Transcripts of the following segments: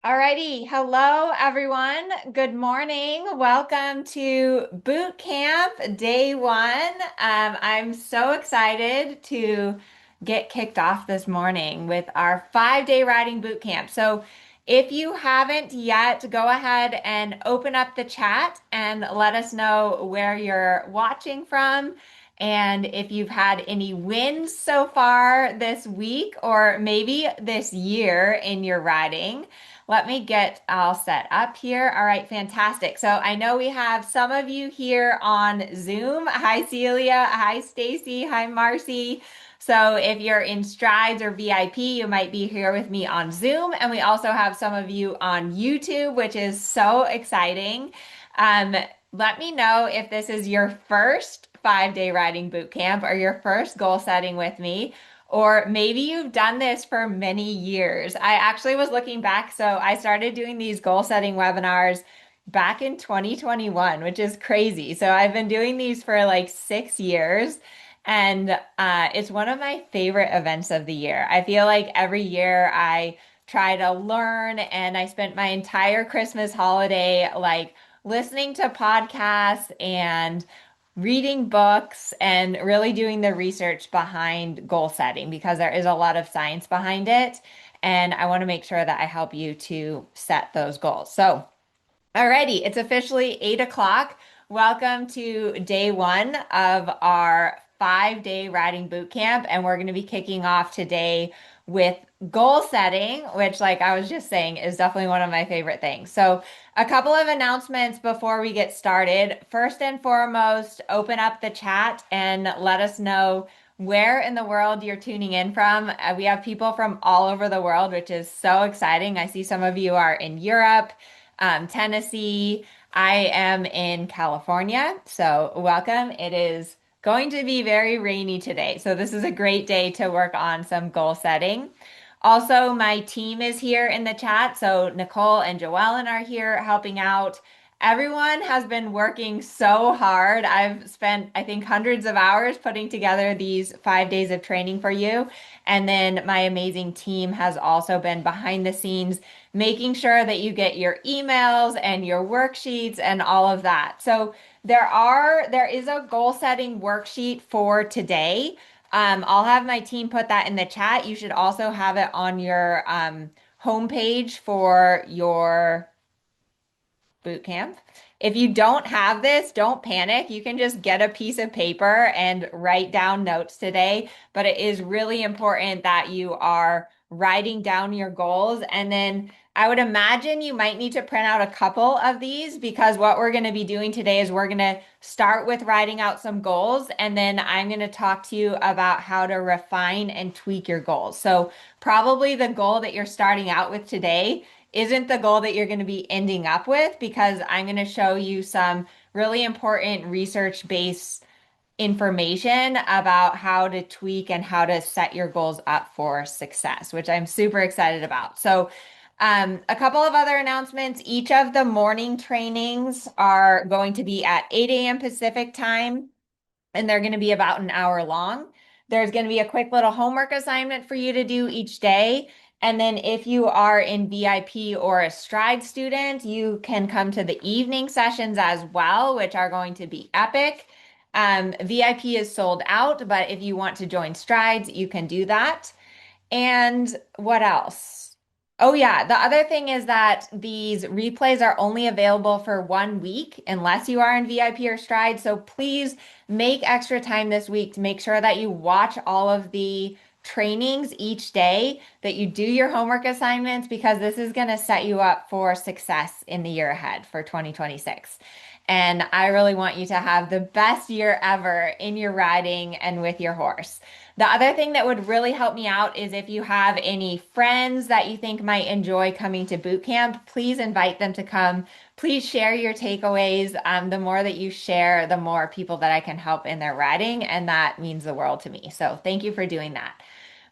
Alrighty. Hello, everyone. Good morning. Welcome to Boot Camp Day 1. I'm so excited to get kicked off this morning with our 5-day riding boot camp. So if you haven't yet, go ahead and open up the chat and let us know where you're watching from. And if you've had any wins so far this week or maybe this year in your riding. Let me get all set up here. All right, fantastic. So I know we have some of you here on Zoom. Hi, Celia. Hi, Stacy. Hi, Marcy. So if you're in Strides or VIP, you might be here with me on Zoom. And we also have some of you on YouTube, which is so exciting. Um, Let me know if this is your first 5-day riding boot camp or your first goal setting with me. Or maybe you've done this for many years. I actually was looking back. So I started doing these goal setting webinars back in 2021, which is crazy. So I've been doing these for like 6 years. And it's one of my favorite events of the year. I feel like every year I try to learn, and I spent my entire Christmas holiday like listening to podcasts and reading books and really doing the research behind goal setting because there is a lot of science behind it. And I want to make sure that I help you to set those goals. So, alrighty, it's officially 8 o'clock. Welcome to day 1 of our 5-day riding boot camp. And we're going to be kicking off today with goal setting, which, like I was just saying, is definitely one of my favorite things. So, a couple of announcements before we get started. First and foremost, open up the chat and let us know where in the world you're tuning in from. We have people from all over the world, which is so exciting. I see some of you are in Europe, Tennessee. I am in California, so welcome. It is going to be very rainy today, so this is a great day to work on some goal setting. Also, my team is here in the chat. So Nicole and Joellen are here helping out. Everyone has been working so hard. I've spent, I think, hundreds of hours putting together these 5 days of training for you. And then my amazing team has also been behind the scenes, making sure that you get your emails and your worksheets and all of that. So there is a goal setting worksheet for today. I'll have my team put that in the chat. You should also have it on your homepage for your boot camp. If you don't have this, don't panic. You can just get a piece of paper and write down notes today. But it is really important that you are writing down your goals. And then I would imagine you might need to print out a couple of these because what we're going to be doing today is we're going to start with writing out some goals. And then I'm going to talk to you about how to refine and tweak your goals. So, probably the goal that you're starting out with today isn't the goal that you're going to be ending up with because I'm going to show you some really important research-based information about how to tweak and how to set your goals up for success, which I'm super excited about. So, a couple of other announcements. Each of the morning trainings are going to be at 8 a.m. Pacific time, and they're going to be about an hour long. There's going to be a quick little homework assignment for you to do each day. And then if you are in VIP or a Stride student, you can come to the evening sessions as well, which are going to be epic. VIP is sold out, but if you want to join Strides, you can do that. And what else? Oh, yeah. The other thing is that these replays are only available for 1 week unless you are in VIP or Stride. So please make extra time this week to make sure that you watch all of the trainings each day, that you do your homework assignments, because this is going to set you up for success in the year ahead for 2026. And I really want you to have the best year ever in your riding and with your horse. The other thing that would really help me out is if you have any friends that you think might enjoy coming to boot camp, please invite them to come. Please share your takeaways. The more that you share, the more people that I can help in their riding, and that means the world to me. So thank you for doing that.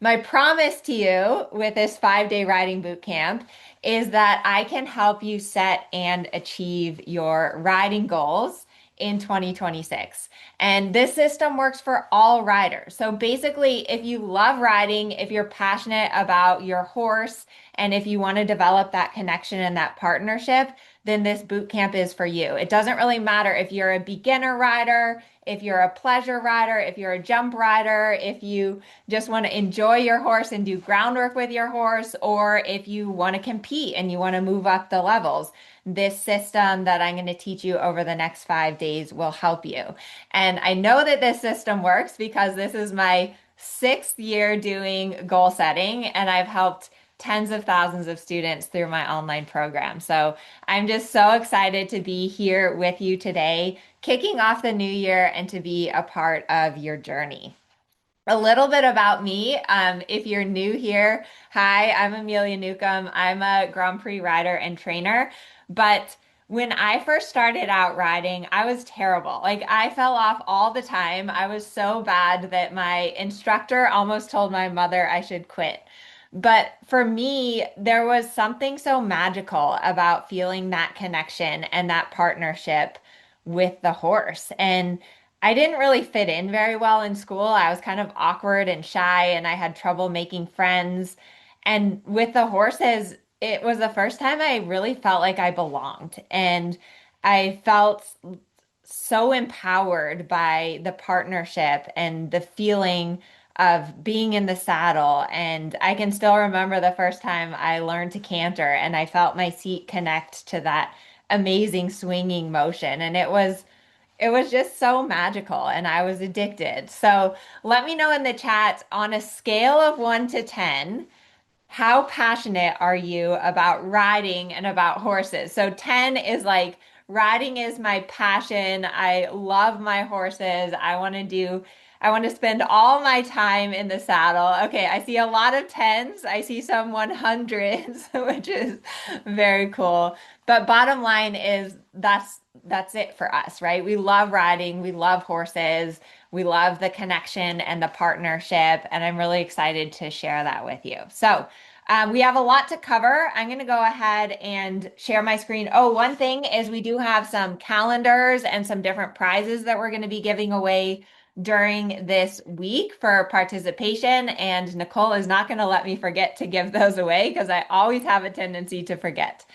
My promise to you with this 5-day riding boot camp is that I can help you set and achieve your riding goals in 2026. And this system works for all riders. So basically, if you love riding, if you're passionate about your horse And if you want to develop that connection and that partnership, then this boot camp is for you. It doesn't really matter if you're a beginner rider, if you're a pleasure rider, if you're a jump rider, if you just want to enjoy your horse and do groundwork with your horse, or if you want to compete and you want to move up the levels. This system that I'm going to teach you over the next 5 days will help you. And I know that this system works because this is my 6th year doing goal setting, and I've helped tens of thousands of students through my online program. So I'm just so excited to be here with you today, kicking off the new year and to be a part of your journey. A little bit about me. If you're new here, hi, I'm Amelia Newcomb. I'm a Grand Prix rider and trainer. But when I first started out riding, I was terrible. Like I fell off all the time. I was so bad that my instructor almost told my mother I should quit. But for me, there was something so magical about feeling that connection and that partnership with the horse. And I didn't really fit in very well in school. I was kind of awkward and shy, and I had trouble making friends. And with the horses, it was the first time I really felt like I belonged. And I felt so empowered by the partnership and the feeling of being in the saddle. And I can still remember the first time I learned to canter and I felt my seat connect to that amazing swinging motion. And it was just so magical and I was addicted. So let me know in the chat on a scale of 1 to 10, how passionate are you about riding and about horses? So 10 is like riding is my passion. I love my horses. I want to spend all my time in the saddle. Okay, I see a lot of 10s. I see some 100s, which is very cool. But bottom line is that's it for us, right? We love riding, we love horses, we love the connection and the partnership, and I'm really excited to share that with you. So, we have a lot to cover. I'm going to go ahead and share my screen. Oh, one thing is we do have some calendars and some different prizes that we're going to be giving away during this week for participation. And Nicole is not going to let me forget to give those away because I always have a tendency to forget.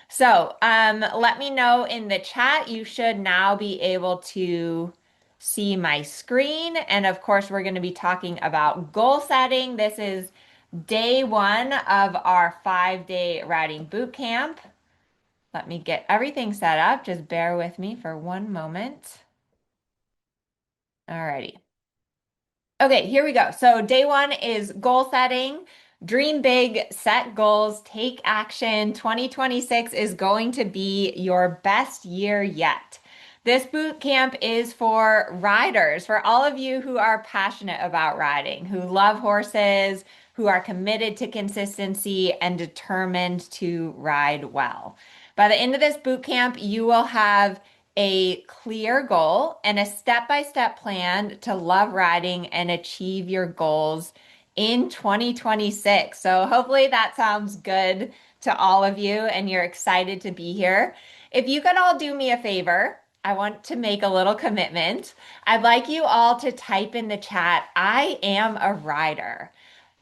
So, let me know in the chat. You should now be able to see my screen. And of course, we're going to be talking about goal setting. This is day one of our 5 day riding boot camp. Let me get everything set up. Just bear with me for one moment. Alrighty. Okay, here we go. So day one is goal setting. Dream big, set goals, take action. 2026 is going to be your best year yet. This boot camp is for riders, for all of you who are passionate about riding, who love horses, who are committed to consistency and determined to ride well. By the end of this boot camp, you will have a clear goal and a step-by-step plan to love riding and achieve your goals in 2026. So hopefully that sounds good to all of you and you're excited to be here. If you could all do me a favor, I want to make a little commitment. I'd like you all to type in the chat, I am a rider.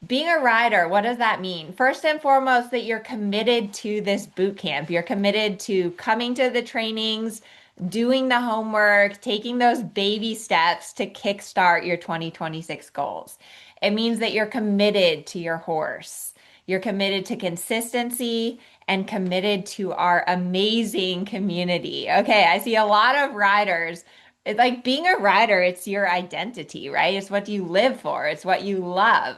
Being a rider, what does that mean? First and foremost, that you're committed to this boot camp. You're committed to coming to the trainings, doing the homework, taking those baby steps to kickstart your 2026 goals. It means that you're committed to your horse. You're committed to consistency and committed to our amazing community. Okay, I see a lot of riders. It's like being a rider, it's your identity, right? It's what you live for, it's what you love.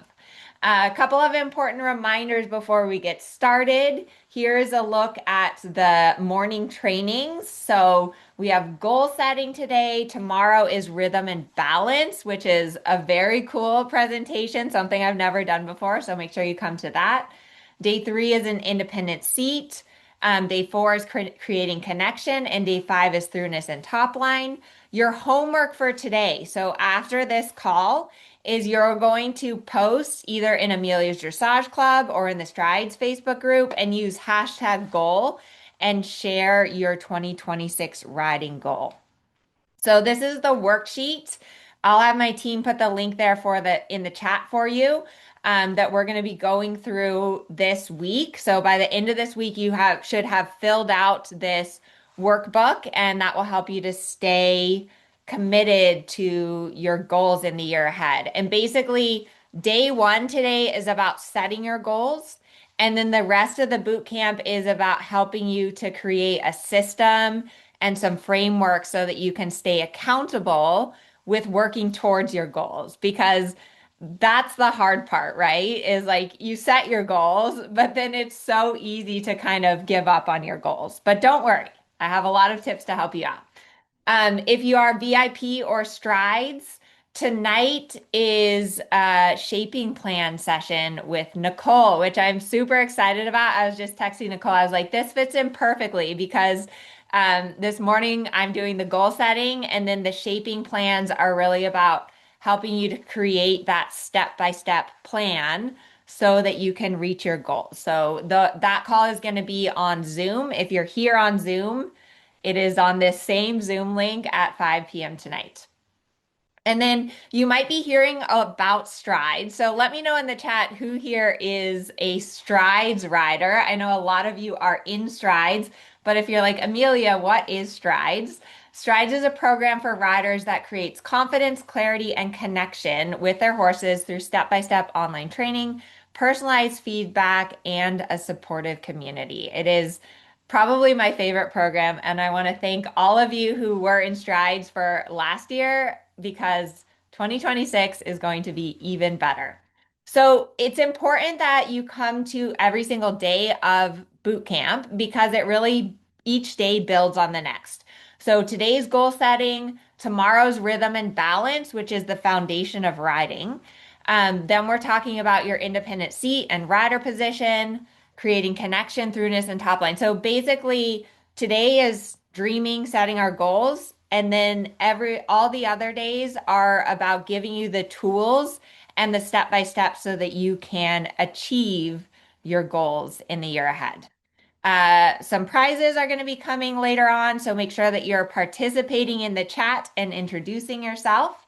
A couple of important reminders before we get started. Here's a look at the morning trainings. So we have goal setting today. Tomorrow is rhythm and balance, which is a very cool presentation, something I've never done before. So make sure you come to that. Day 3 is an independent seat. Day 4 is creating connection, and day 5 is throughness and top line. Your homework for today. So after this call, is you're going to post either in Amelia's Dressage Club or in the Strides Facebook group and use hashtag goal and share your 2026 riding goal. So this is the worksheet. I'll have my team put the link there for the in the chat for you. that we're going to be going through this week. So by the end of this week, you have should have filled out this workbook, and that will help you to stay committed to your goals in the year ahead. And basically, day one today is about setting your goals. And then the rest of the boot camp is about helping you to create a system and some framework so that you can stay accountable with working towards your goals. Because that's the hard part, right? Is like you set your goals, but then it's so easy to kind of give up on your goals. But don't worry, I have a lot of tips to help you out. If you are VIP or Strides, tonight is a shaping plan session with Nicole, which I'm super excited about. I was just texting Nicole. I was like, this fits in perfectly because this morning I'm doing the goal setting, and then the shaping plans are really about helping you to create that step-by-step plan so that you can reach your goals. So that call is going to be on Zoom. If you're here on Zoom, it is on this same Zoom link at 5 p.m. tonight. And then you might be hearing about Strides. So let me know in the chat who here is a Strides rider. I know a lot of you are in Strides, but if you're like, Amelia, what is Strides? Strides is a program for riders that creates confidence, clarity, and connection with their horses through step-by-step online training, personalized feedback, and a supportive community. It is probably my favorite program, and I want to thank all of you who were in Strides for last year because 2026 is going to be even better. So it's important that you come to every single day of boot camp because it really each day builds on the next. So today's goal setting, tomorrow's rhythm and balance, which is the foundation of riding. Then we're talking about your independent seat and rider position, creating connection, throughness, and top line. So basically, today is dreaming, setting our goals, and then all the other days are about giving you the tools and the step by step so that you can achieve your goals in the year ahead. Some prizes are going to be coming later on, so make sure that you're participating in the chat and introducing yourself.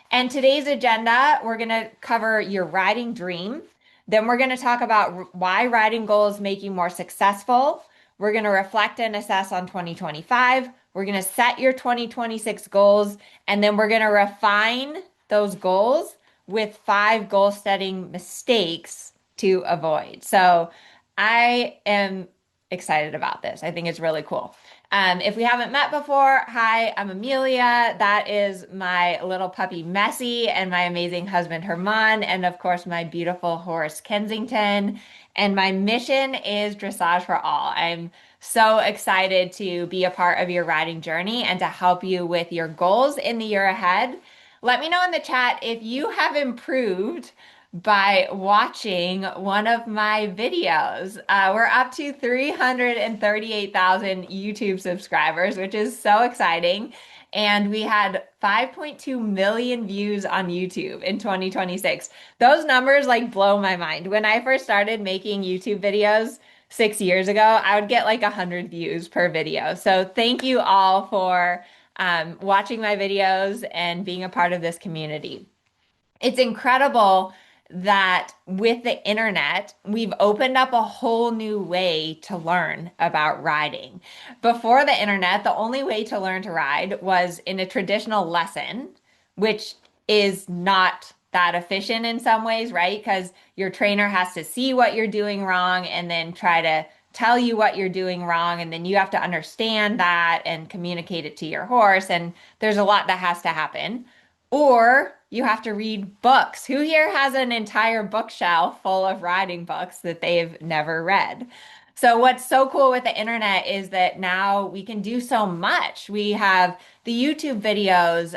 And today's agenda, we're going to cover your riding dream. Then we're going to talk about why riding goals make you more successful. We're going to reflect and assess on 2025. We're going to set your 2026 goals, and then we're going to refine those goals with 5 goal setting mistakes to avoid. So I am excited about this. I think it's really cool. If we haven't met before, hi, I'm Amelia. That is my little puppy Messy and my amazing husband Herman, and of course my beautiful horse Kensington. And my mission is dressage for all. I'm so excited to be a part of your riding journey and to help you with your goals in the year ahead. Let me know in the chat if you have improved by watching one of my videos. We're up to 338,000 YouTube subscribers, which is so exciting. And we had 5.2 million views on YouTube in 2026. Those numbers like blow my mind. When I first started making YouTube videos 6 years ago, I would get like 100 views per video. So thank you all for watching my videos and being a part of this community. It's incredible that with the internet, we've opened up a whole new way to learn about riding. Before the internet, the only way to learn to ride was in a traditional lesson, which is not that efficient in some ways, right? Because your trainer has to see what you're doing wrong and then try to tell you what you're doing wrong. And then you have to understand that and communicate it to your horse. And there's a lot that has to happen. Or you have to read books. Who here has an entire bookshelf full of riding books that they've never read? So what's so cool with the internet is that now we can do so much. We have the YouTube videos.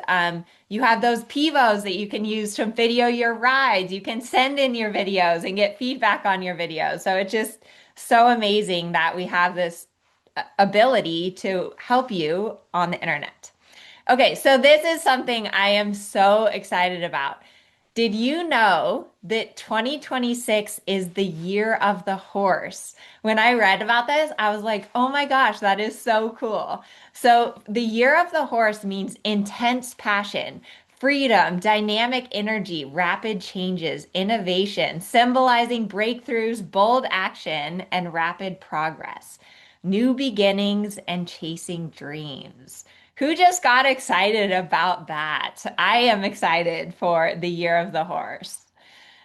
You have those Pivos that you can use to video your rides. You can send in your videos and get feedback on your videos. So it's just so amazing that we have this ability to help you on the internet. Okay, so this is something I am so excited about. Did you know that 2026 is the year of the horse? When I read about this, I was like, oh my gosh, that is so cool. So, the year of the horse means intense passion, Freedom, dynamic energy, rapid changes, innovation, symbolizing breakthroughs, bold action, and rapid progress. New beginnings and chasing dreams. Who just got excited about that? I am excited for the year of the horse.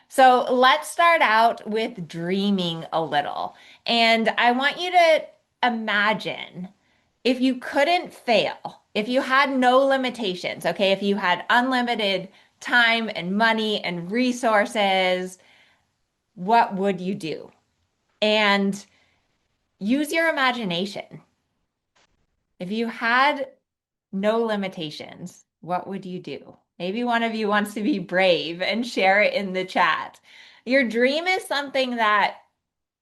So let's start out with dreaming a little. And I want you to imagine if you couldn't fail, if you had no limitations, okay, if you had unlimited time and money and resources, what would you do? And use your imagination. If you had no limitations, what would you do? Maybe one of you wants to be brave and share it in the chat. Your dream is something that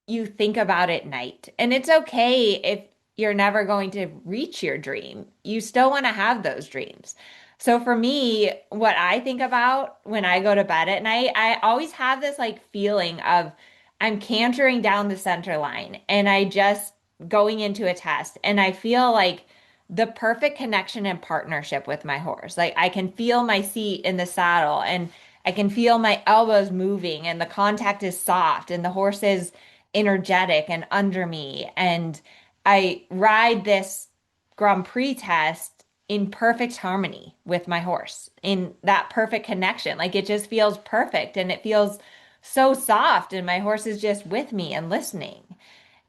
you think about at night. And it's okay if you're never going to reach your dream. You still want to have those dreams. So for me, what I think about when I go to bed at night, I always have this like feeling of I'm cantering down the center line and I just going into a test and I feel like the perfect connection and partnership with my horse. Like I can feel my seat in the saddle and I can feel my elbows moving and the contact is soft and the horse is energetic and under me. And I ride this Grand Prix test in perfect harmony with my horse, in that perfect connection. Like it just feels perfect and it feels so soft, and my horse is just with me and listening.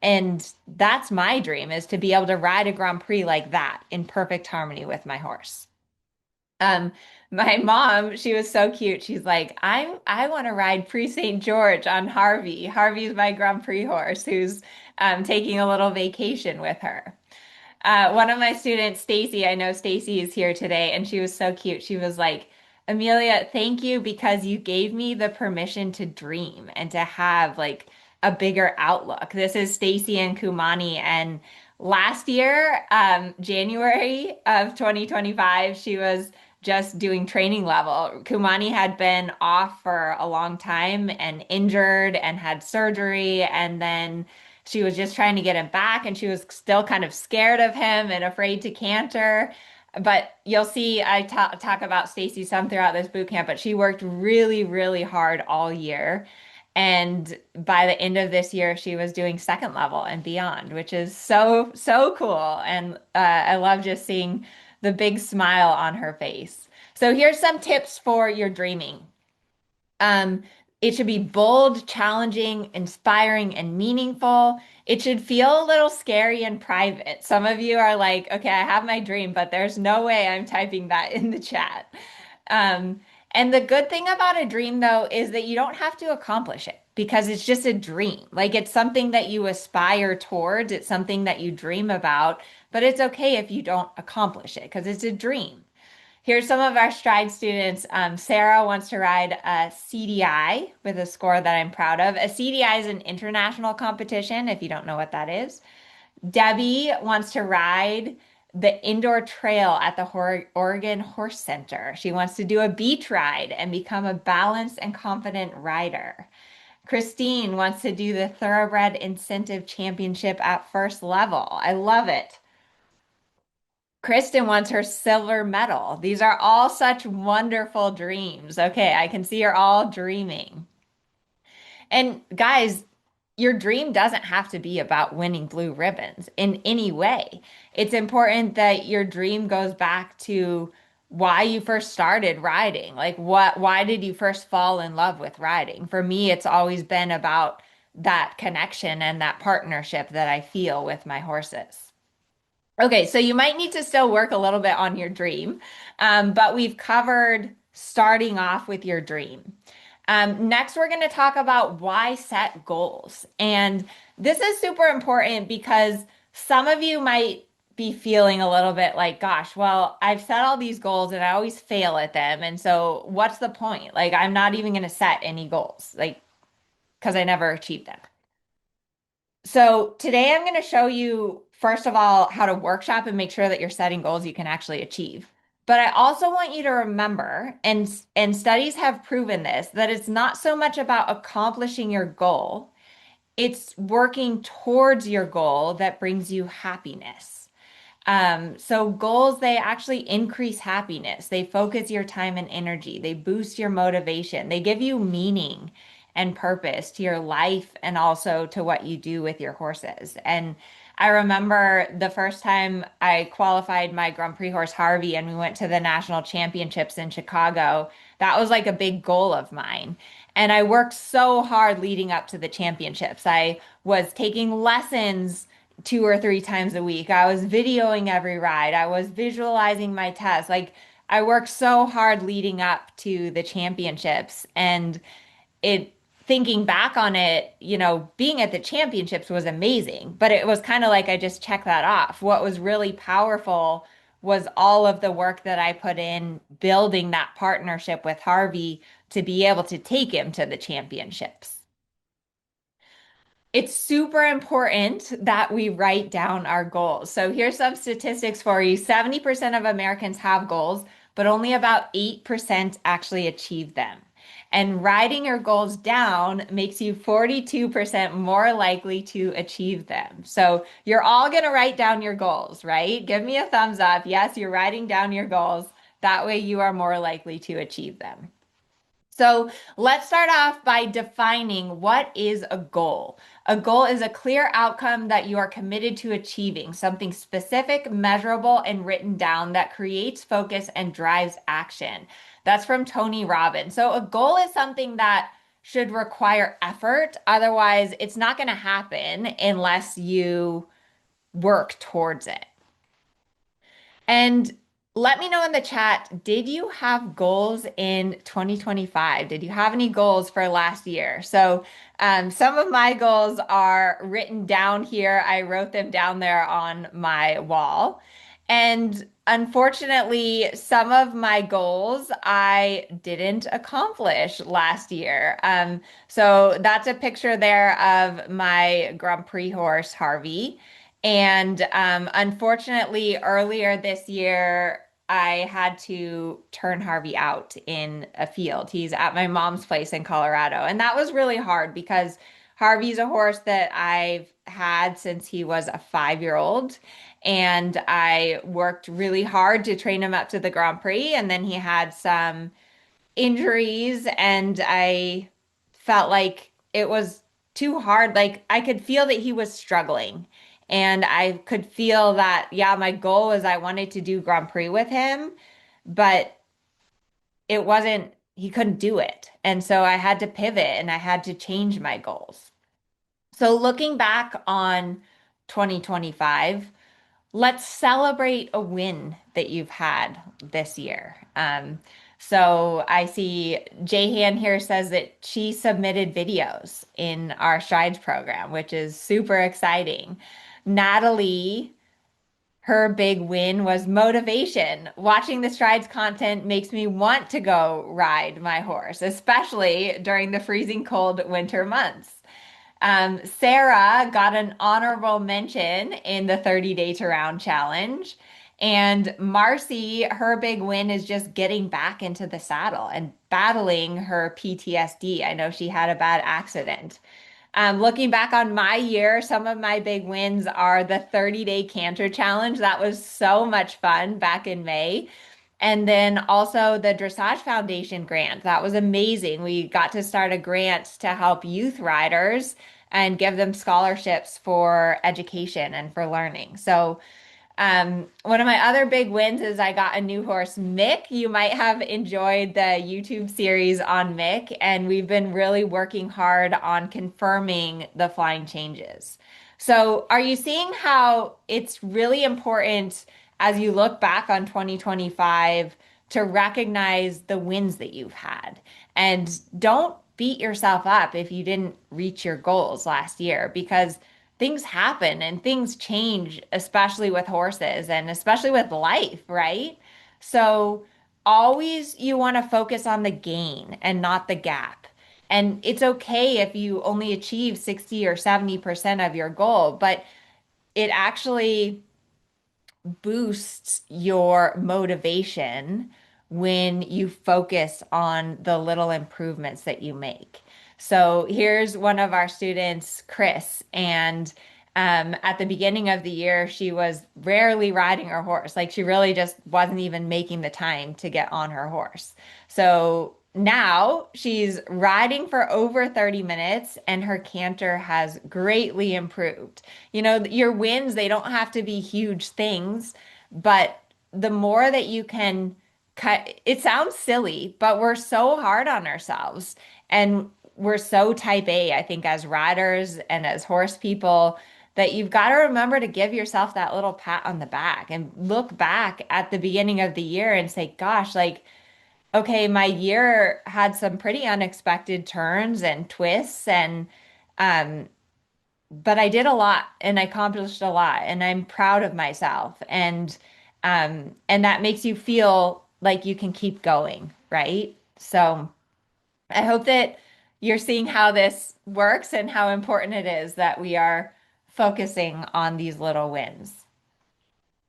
And that's my dream is to be able to ride a Grand Prix like that in perfect harmony with my horse. Um, my mom, she was so cute. She's like, I want to ride Prix St. George on Harvey. Harvey's my Grand Prix horse who's taking a little vacation with her. One of my students, Stacy, I know Stacy is here today, and she was so cute. She was like, Amelia, thank you because you gave me the permission to dream and to have like a bigger outlook. This is Stacy and Kumani, and last year, January of 2025, she was just doing training level. Kumani had been off for a long time and injured and had surgery, and then she was just trying to get him back, and she was still kind of scared of him and afraid to canter. But you'll see, I talk about Stacy some throughout this boot camp, but she worked really, really hard all year. And by the end of this year, she was doing second level and beyond, which is so, so cool. And I love just seeing the big smile on her face. So here's some tips for your dreaming. Um, it should be bold, challenging, inspiring, and meaningful. It should feel a little scary and private. Some of you are like, okay, I have my dream, but there's no way I'm typing that in the chat. Um, and the good thing about a dream, though, is that you don't have to accomplish it because it's just a dream. Like it's something that you aspire towards, it's something that you dream about, but it's okay if you don't accomplish it because it's a dream. Here's some of our Stride students. Sarah wants to ride a CDI with a score that I'm proud of. A CDI is an international competition, if you don't know what that is. Debbie wants to ride the indoor trail at the Oregon Horse Center. She wants to do a beach ride and become a balanced and confident rider. Christine wants to do the Thoroughbred Incentive Championship at first level. I love it. Kristen wants her silver medal. These are all such wonderful dreams. Okay, I can see you're all dreaming. And guys, your dream doesn't have to be about winning blue ribbons in any way. It's important that your dream goes back to why you first started riding. Like why did you first fall in love with riding? For me, it's always been about that connection and that partnership that I feel with my horses. Okay, so you might need to still work a little bit on your dream, but we've covered starting off with your dream. Next, we're going to talk about why set goals. And this is super important because some of you might be feeling a little bit like, gosh, well, I've set all these goals and I always fail at them. And so what's the point? Like, I'm not even going to set any goals, like, because I never achieved them. So today I'm going to show you, first of all, how to workshop and make sure that you're setting goals you can actually achieve. But I also want you to remember, and studies have proven this, that it's not so much about accomplishing your goal, it's working towards your goal that brings you happiness. So goals, they actually increase happiness. They focus your time and energy. They boost your motivation. They give you meaning and purpose to your life and also to what you do with your horses. And I remember the first time I qualified my Grand Prix horse Harvey and we went to the national championships in Chicago. That was like a big goal of mine. And I worked so hard leading up to the championships. I was taking lessons 2 or 3 times a week. I was videoing every ride. I was visualizing my tests. Like I worked so hard leading up to the championships and it thinking back on it, being at the championships was amazing, but it was kind of like I just checked that off. What was really powerful was all of the work that I put in building that partnership with Harvey to be able to take him to the championships. It's super important that we write down our goals. So here's some statistics for you. 70% of Americans have goals, but only about 8% actually achieve them. And writing your goals down makes you 42% more likely to achieve them. So you're all going to write down your goals, right? Give me a thumbs up. Yes, you're writing down your goals. That way you are more likely to achieve them. So let's start off by defining what is a goal. A goal is a clear outcome that you are committed to achieving, something specific, measurable, and written down that creates focus and drives action. That's from Tony Robbins. So a goal is something that should require effort. Otherwise, it's not going to happen unless you work towards it. And let me know in the chat, did you have goals in 2025? Did you have any goals for last year? So, some of my goals are written down here. I wrote them down there on my wall. And unfortunately, some of my goals I didn't accomplish last year. So that's a picture there of my Grand Prix horse, Harvey. And unfortunately, earlier this year, I had to turn Harvey out in a field. He's at my mom's place in Colorado. And that was really hard because Harvey's a horse that I've had since he was a 5-year-old. And I worked really hard to train him up to the Grand Prix. And then he had some injuries and I felt like it was too hard. Like I could feel that he was struggling. And I could feel that, yeah, my goal was I wanted to do Grand Prix with him, but it wasn't, he couldn't do it. And so I had to pivot and I had to change my goals. So looking back on 2025, let's celebrate a win that you've had this year. So I see Jayhan here says that she submitted videos in our Strides program, which is super exciting. Natalie, her big win was motivation. Watching the Strides content makes me want to go ride my horse, especially during the freezing cold winter months. Sarah got an honorable mention in the 30 Day to Round Challenge. And Marcy, her big win is just getting back into the saddle and battling her PTSD. I know she had a bad accident. Looking back on my year, some of my big wins are the 30-day canter challenge. That was so much fun back in May. And then also the Dressage Foundation grant. That was amazing. We got to start a grant to help youth riders and give them scholarships for education and for learning. So one of my other big wins is I got a new horse, Mick. You might have enjoyed the YouTube series on Mick, and we've been really working hard on confirming the flying changes. So, are you seeing how it's really important as you look back on 2025 to recognize the wins that you've had? And don't beat yourself up if you didn't reach your goals last year because things happen and things change, especially with horses and especially with life, right? So always you want to focus on the gain and not the gap. And it's okay if you only achieve 60 or 70% of your goal, but it actually boosts your motivation when you focus on the little improvements that you make. So here's one of our students, Chris, and At the beginning of the year, she was rarely riding her horse. Like she really just wasn't even making the time to get on her horse. So now she's riding for over 30 minutes and her canter has greatly improved. You know, your wins, they don't have to be huge things, but the more that you can cut, it sounds silly, but we're so hard on ourselves and we're so type A, I think, as riders and as horse people that you've got to remember to give yourself that little pat on the back and look back at the beginning of the year and say, gosh, like, okay, my year had some pretty unexpected turns and twists um but I did a lot and I accomplished a lot and I'm proud of myself and that makes you feel like you can keep going, right? So I hope that you're seeing how this works and how important it is that we are focusing on these little wins.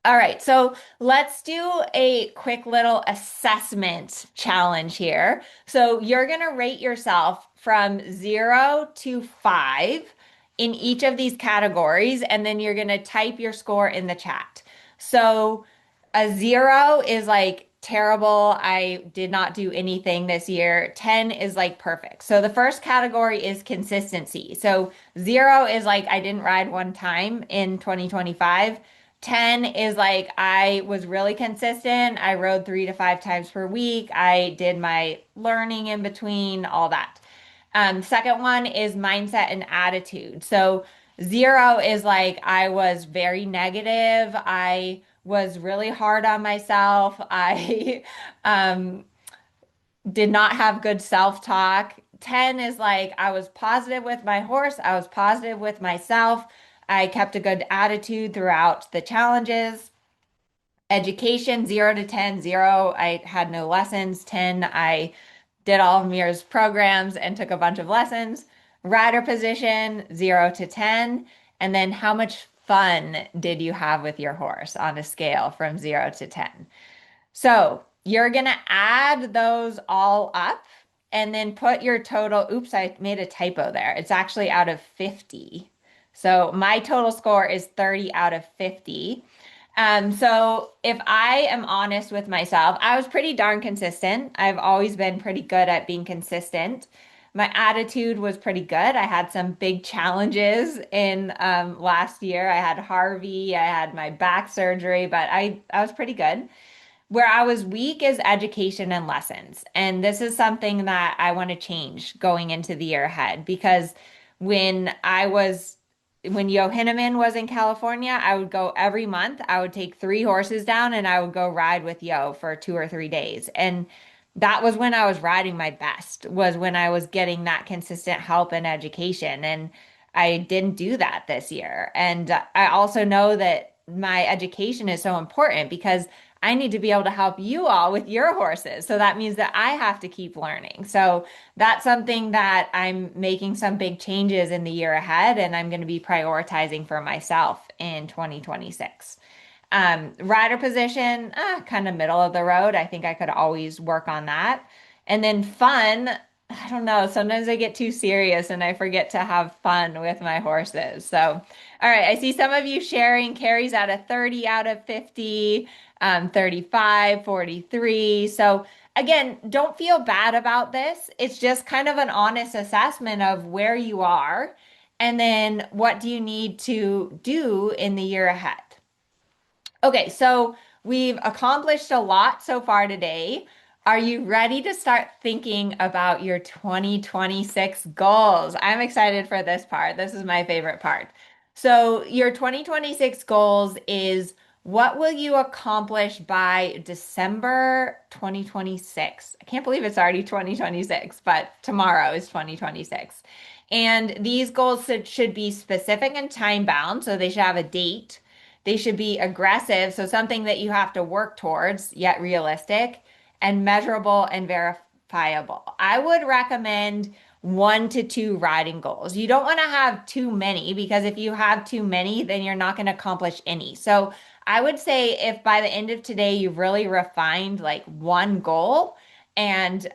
All right, so let's do a quick little assessment challenge here. So you're going to rate yourself from 0 to 5 in each of these categories, and then you're going to type your score in the chat. So a 0 is like terrible. I did not do anything this year. 10 is like perfect. So the first category is consistency. So 0 is like I didn't ride one time in 2025. 10 is like I was really consistent. I rode 3 to 5 times per week. I did my learning in between, all that. Second one is mindset and attitude. So 0 is like I was very negative. I was really hard on myself. I did not have good self-talk. 10 is like I was positive with my horse. I was positive with myself. I kept a good attitude throughout the challenges. Education, 0 to 10, 0, I had no lessons. 10, I did all of Mira's programs and took a bunch of lessons. Rider position, 0 to 10. And then how much fun did you have with your horse on a scale from 0 to 10? So you're going to add those all up and then put your total. Oops, I made a typo there. It's actually out of 50. So my total score is 30 out of 50. So if I am honest with myself, I was pretty darn consistent. I've always been pretty good at being consistent. My attitude was pretty good. I had some big challenges in last year. I had Harvey, I had my back surgery, but I was pretty good. Where I was weak is education and lessons. And this is something that I want to change going into the year ahead because when I was when Yohinneman was in California, I would go every month. I would take 3 horses down and I would go ride with Yo for 2 or 3 days. And that was when I was riding my best, was when I was getting that consistent help and education. And I didn't do that this year. And I also know that my education is so important because I need to be able to help you all with your horses. So that means that I have to keep learning. So that's something that I'm making some big changes in the year ahead, and I'm going to be prioritizing for myself in 2026. Rider position, kind of middle of the road. I think I could always work on that. And then fun, I don't know. Sometimes I get too serious and I forget to have fun with my horses. So, all right, I see some of you sharing carries out of 30 out of 50, 35, 43. So, again, don't feel bad about this. It's just kind of an honest assessment of where you are and then what do you need to do in the year ahead. Okay, so we've accomplished a lot so far today. Are you ready to start thinking about your 2026 goals? I'm excited for this part. This is my favorite part. So, your 2026 goals is what will you accomplish by December 2026? I can't believe it's already 2026, but tomorrow is 2026. And these goals should be specific and time bound, so they should have a date. They should be aggressive, so something that you have to work towards, yet realistic, and measurable and verifiable. I would recommend 1 to 2 riding goals. You don't want to have too many because if you have too many, then you're not going to accomplish any. So I would say if by the end of today you've really refined like one goal and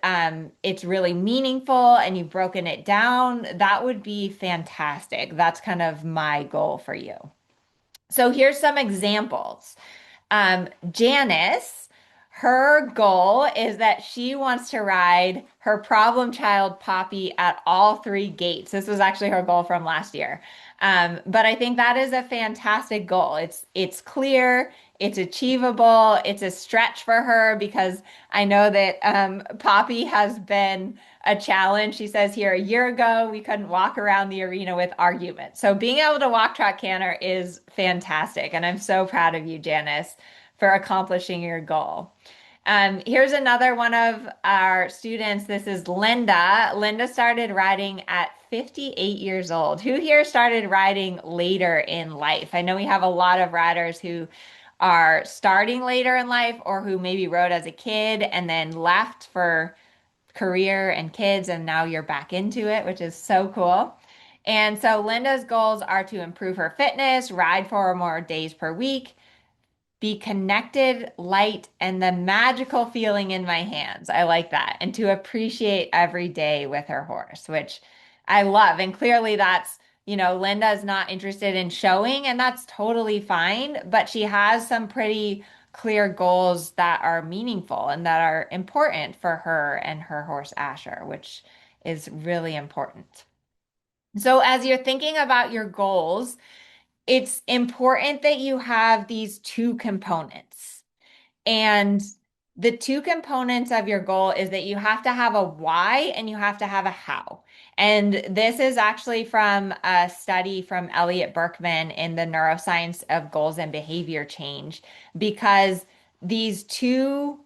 it's really meaningful and you've broken it down, that would be fantastic. That's kind of my goal for you. So here's some examples. Janice, her goal is that she wants to ride her problem child Poppy at all three gates. This was actually her goal from last year. But I think that is a fantastic goal. It's clear, it's achievable, it's a stretch for her because I know that Poppy has been a challenge. She says here a year ago we couldn't walk around the arena with arguments. So being able to walk track canter is fantastic, and I'm so proud of you, Janice, for accomplishing your goal. Here's another one of our students. This is Linda. Linda started riding at 58 years old. Who here started riding later in life? I know we have a lot of riders who are starting later in life or who maybe rode as a kid and then left for career and kids, and now you're back into it, which is so cool. And so Linda's goals are to improve her fitness, ride 4 or more days per week, be connected, light, and the magical feeling in my hands. I like that. And to appreciate every day with her horse, which I love. And clearly Linda is not interested in showing, and that's totally fine. But she has some pretty clear goals that are meaningful and that are important for her and her horse Asher, which is really important. So as you're thinking about your goals, it's important that you have these two components. And the two components of your goal is that you have to have a why and you have to have a how. And this is actually from a study from Elliot Berkman in the Neuroscience of Goals and Behavior Change, because these two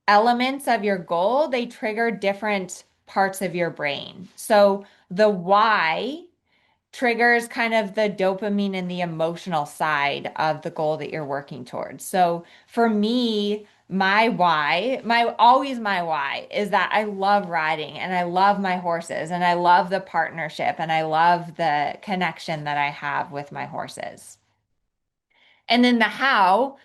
elements of your goal, they trigger different parts of your brain. So the why triggers kind of the dopamine and the emotional side of the goal that you're working towards. So for me, my why is that I love riding and I love my horses and I love the partnership and I love the connection that I have with my horses. And then the how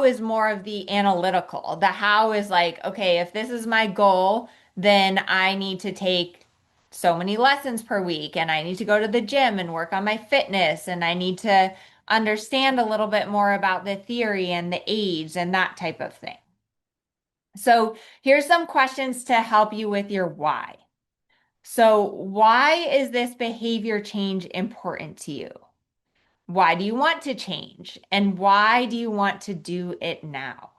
is more of the analytical. The how is like, okay, if this is my goal, then I need to take so many lessons per week and I need to go to the gym and work on my fitness and I need to understand a little bit more about the theory and the age and that type of thing. So here's some questions to help you with your why. So why is this behavior change important to you? Why do you want to change? And why do you want to do it now?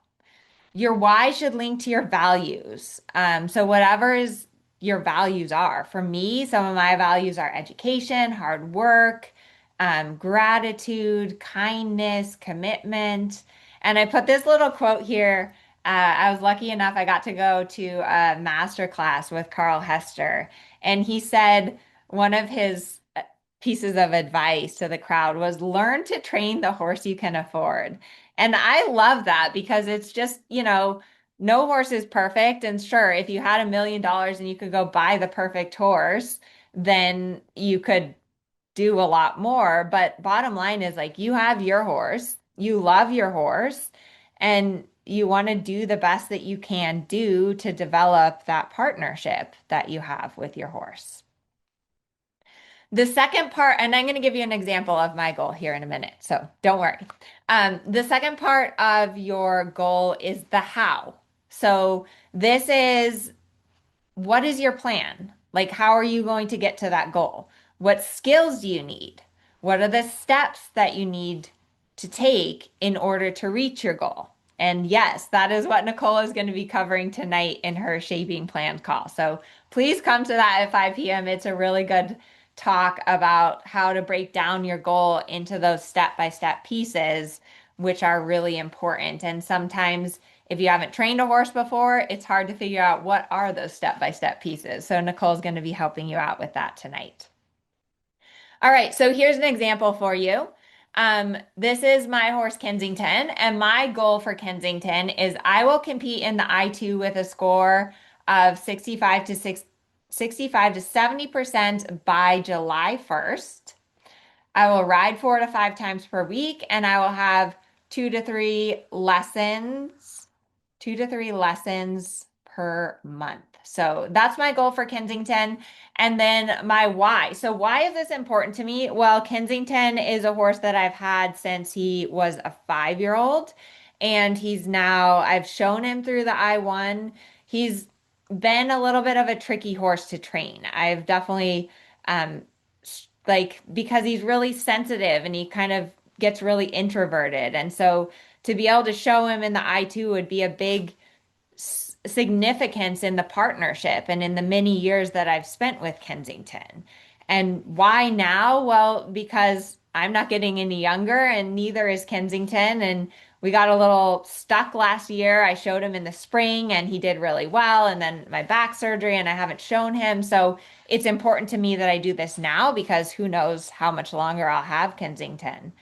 Your why should link to your values. So whatever is your values are. For me, some of my values are education, hard work, gratitude, kindness, commitment. And I put this little quote here. I was lucky enough, I got to go to a master class with Carl Hester, and he said one of his pieces of advice to the crowd was learn to train the horse you can afford. And I love that because it's just, no horse is perfect. And sure, if you had $1 million and you could go buy the perfect horse, then you could do a lot more. But bottom line is like you have your horse, you love your horse, and you want to do the best that you can do to develop that partnership that you have with your horse. The second part, and I'm going to give you an example of my goal here in a minute, so don't worry. The second part of your goal is the how. So this is what is your plan? Like, how are you going to get to that goal? What skills do you need? What are the steps that you need to take in order to reach your goal? And yes, that is what Nicole is going to be covering tonight in her shaping plan call. So please come to that at 5 p.m. It's a really good talk about how to break down your goal into those step-by-step pieces, which are really important. And sometimes if you haven't trained a horse before, it's hard to figure out what are those step-by-step pieces. So Nicole's going to be helping you out with that tonight. All right, so here's an example for you. This is my horse Kensington, and my goal for Kensington is I will compete in the I-2 with a score of 65 to 70% by July 1st. I will ride 4 to 5 times per week, and I will have 2 to 3 lessons per month. So that's my goal for Kensington. And then my why. So why is this important to me? Well, Kensington is a horse that I've had since he was a 5-year-old. And I've shown him through the I-1. He's been a little bit of a tricky horse to train. I've definitely, um, because he's really sensitive and he kind of gets really introverted. And so to be able to show him in the I2 would be a big significance in the partnership and in the many years that I've spent with Kensington. And why now? Well, because I'm not getting any younger and neither is Kensington. And we got a little stuck last year. I showed him in the spring and he did really well. And then my back surgery and I haven't shown him. So it's important to me that I do this now because who knows how much longer I'll have Kensington.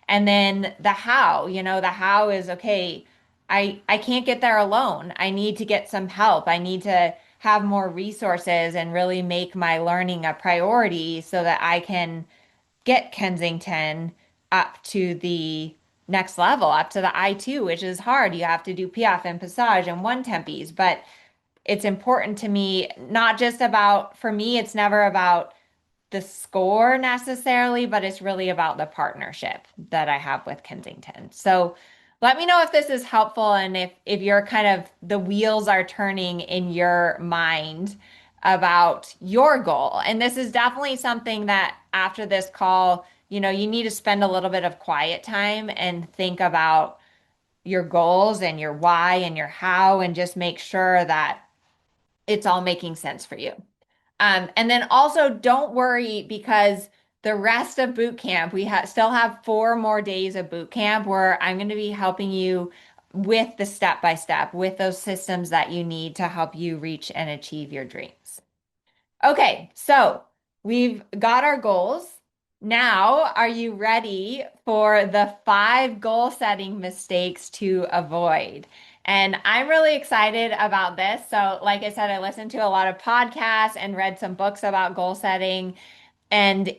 And then the how is okay, I can't get there alone. I need to get some help. I need to have more resources and really make my learning a priority so that I can get Kensington up to the next level, up to the I2, which is hard. You have to do Piaffe and Passage and one tempies, but it's important to me, not just about, for me, it's never about the score necessarily, but it's really about the partnership that I have with Kensington. So let me know if this is helpful and if you're kind of the wheels are turning in your mind about your goal. And this is definitely something that after this call, you need to spend a little bit of quiet time and think about your goals and your why and your how and just make sure that it's all making sense for you. And then also don't worry because the rest of boot camp, still have 4 more days of boot camp where I'm going to be helping you with the step by step, with those systems that you need to help you reach and achieve your dreams. Okay, so we've got our goals. Now, are you ready for the 5 goal setting mistakes to avoid? And I'm really excited about this. So, like I said, I listened to a lot of podcasts and read some books about goal setting. And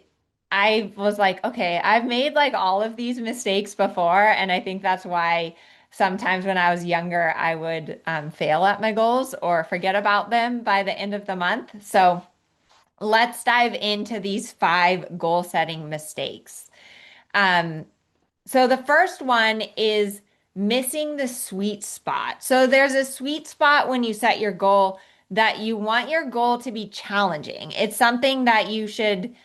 I was like, okay, I've made like all of these mistakes before. And I think that's why sometimes when I was younger, I would fail at my goals or forget about them by the end of the month. So, let's dive into these 5 goal setting mistakes. Um, so the first one is missing the sweet spot. So there's a sweet spot when you set your goal that you want your goal to be challenging. It's something that you should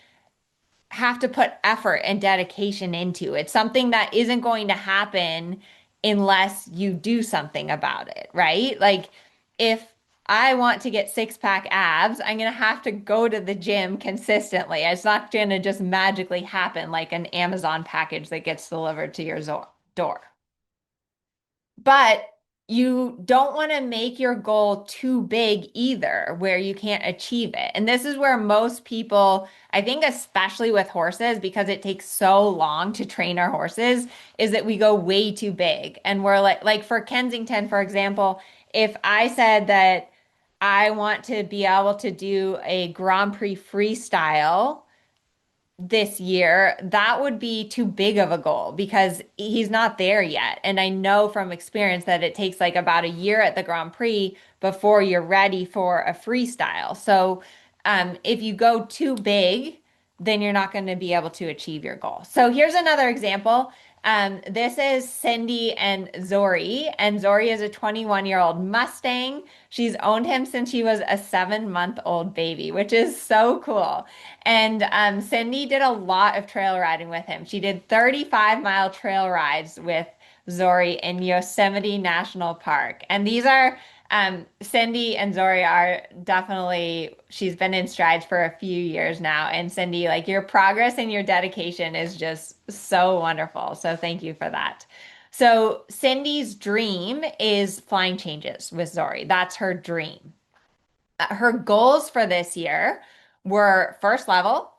have to put effort and dedication into. It's something that isn't going to happen unless you do something about it, right? Like if I want to get 6-pack abs, I'm going to have to go to the gym consistently. It's not going to just magically happen like an Amazon package that gets delivered to your door. But you don't want to make your goal too big either, where you can't achieve it. And this is where most people, I think, especially with horses, because it takes so long to train our horses, is that we go way too big. And we're like for Kensington, for example, if I said that I want to be able to do a Grand Prix freestyle this year, that would be too big of a goal because he's not there yet. And I know from experience that it takes like about a year at the Grand Prix before you're ready for a freestyle. So if you go too big, then you're not going to be able to achieve your goal. So here's another example. This is Cindy and Zori, and Zori is a 21-year-old Mustang. She's owned him since she was a 7-month-old baby, which is so cool. And Cindy did a lot of trail riding with him. She did 35-mile trail rides with Zori in Yosemite National Park. And these are Cindy and Zori are definitely, she's been in strides for a few years now. And Cindy, like your progress and your dedication is just so wonderful. So thank you for that. So Cindy's dream is flying changes with Zori. That's her dream. Her goals for this year were first level,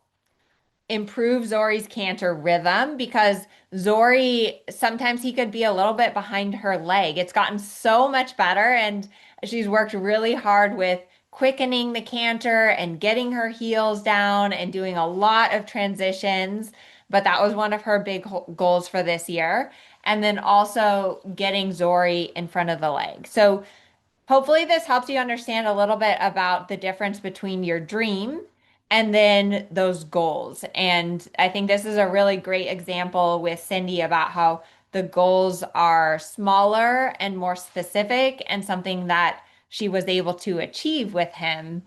improve Zori's canter rhythm because Zori sometimes he could be a little bit behind her leg. It's gotten so much better and she's worked really hard with quickening the canter and getting her heels down and doing a lot of transitions. But that was one of her big goals for this year. And then also getting Zori in front of the leg. So Hopefully, this helps you understand a little bit about the difference between your dream and then those goals. And I think this is a really great example with Cindy about how the goals are smaller and more specific and something that she was able to achieve with him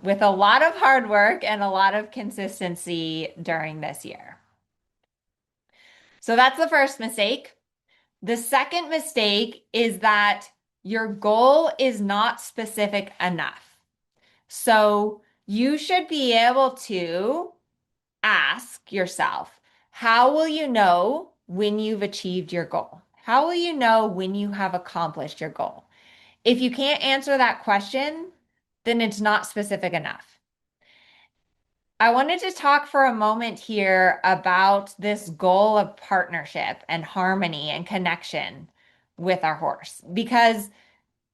with a lot of hard work and a lot of consistency during this year. So that's the first mistake. The second mistake is that your goal is not specific enough. So you should be able to ask yourself, how will you know when you've achieved your goal? How will you know when you have accomplished your goal? If you can't answer that question, then it's not specific enough. I wanted to talk for a moment here about this goal of partnership and harmony and connection with our horse because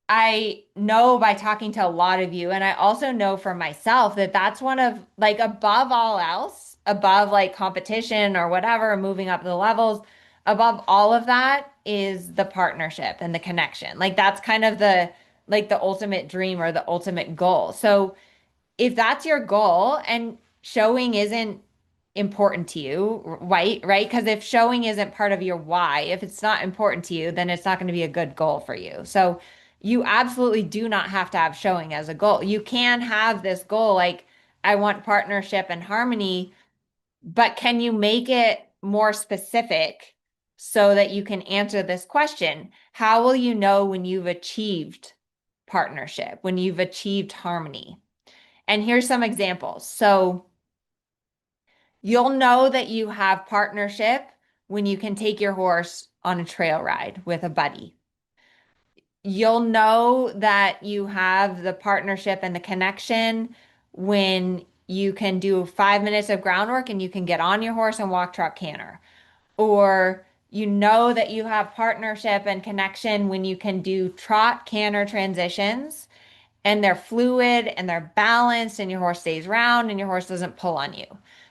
I know by talking to a lot of you, and I also know for myself that that's one of like above all else, above like competition or whatever, moving up the levels, above all of that is the partnership and the connection. Like that's kind of the ultimate dream or the ultimate goal. So if that's your goal and showing isn't important to you, right? Because if showing isn't part of your why, if it's not important to you, then it's not going to be a good goal for you. So you absolutely do not have to have showing as a goal. You can have this goal like, I want partnership and harmony, but can you make it more specific so that you can answer this question? How will you know when you've achieved partnership, when you've achieved harmony? And here's some examples. So you'll know that you have partnership when you can take your horse on a trail ride with a buddy. You'll know that you have the partnership and the connection when you can do 5 minutes of groundwork and you can get on your horse and walk, trot, canter. Or you know that you have partnership and connection when you can do trot, canter transitions and they're fluid and they're balanced and your horse stays round and your horse doesn't pull on you.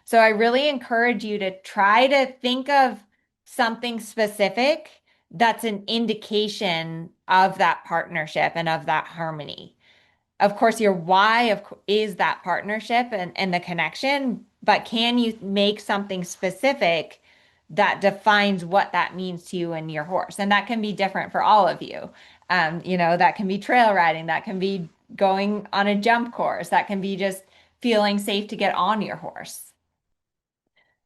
So I really encourage you to try to think of something specific that's an indication of that partnership and of that harmony. Of course, your why is that partnership and the connection, but can you make something specific that defines what that means to you and your horse? And that can be different for all of you. That can be trail riding, that can be going on a jump course, that can be just feeling safe to get on your horse.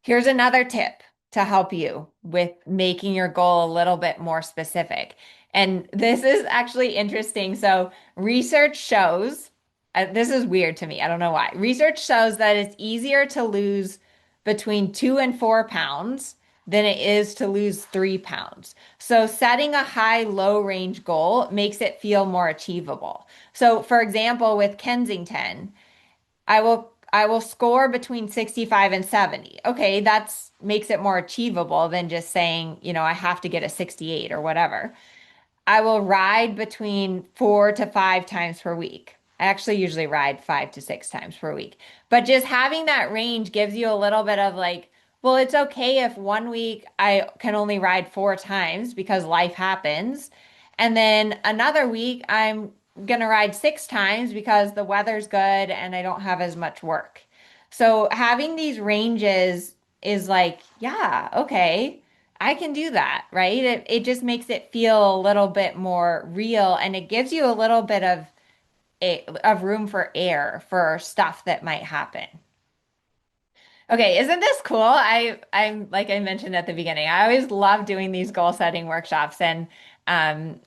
Here's another tip to help you with making your goal a little bit more specific. And this is actually interesting. So, research shows, this is weird to me. I don't know why. Research shows that it's easier to lose between 2 and 4 pounds than it is to lose 3 pounds. So, setting a high low range goal makes it feel more achievable. So, for example, with Kensington, I will score between 65 and 70. Okay, that's makes it more achievable than just saying, I have to get a 68 or whatever. I will ride between 4 to 5 times per week. I actually usually ride 5 to 6 times per week. But just having that range gives you a little bit of like, well, it's okay if one week I can only ride 4 times because life happens. And then another week I'm going to ride 6 times because the weather's good and I don't have as much work. So having these ranges is like, yeah, okay. I can do that, right? It just makes it feel a little bit more real and it gives you a little bit of room for air for stuff that might happen. Okay, isn't this cool? I'm like I mentioned at the beginning, I always love doing these goal setting workshops and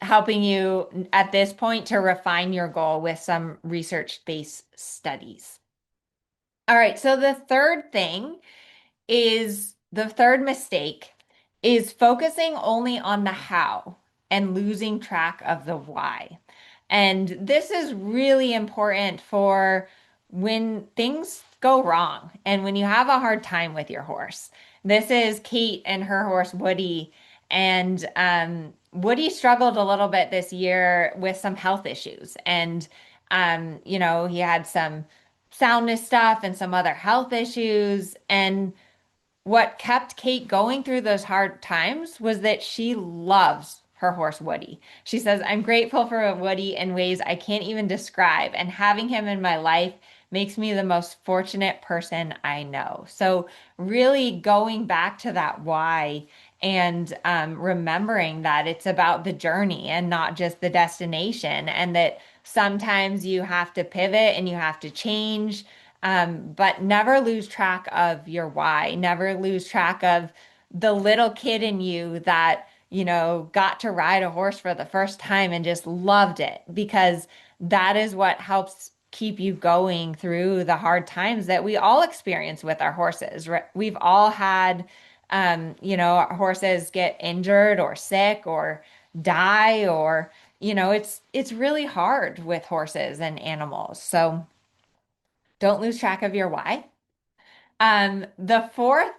helping you at this point to refine your goal with some research-based studies. All right, so the third mistake is focusing only on the how and losing track of the why. And this is really important for when things go wrong and when you have a hard time with your horse. This is Kate and her horse Woody. And Woody struggled a little bit this year with some health issues. And, he had some soundness stuff and some other health issues. And what kept Kate going through those hard times was that she loves her horse Woody. She says, I'm grateful for Woody in ways I can't even describe, and having him in my life makes me the most fortunate person I know. So, really going back to that why and remembering that it's about the journey and not just the destination, and that sometimes you have to pivot and you have to change, but never lose track of your why, never lose track of the little kid in you that, got to ride a horse for the first time and just loved it, because that is what helps keep you going through the hard times that we all experience with our horses. We've all had, our horses get injured or sick or die, or, it's really hard with horses and animals. So don't lose track of your why. The fourth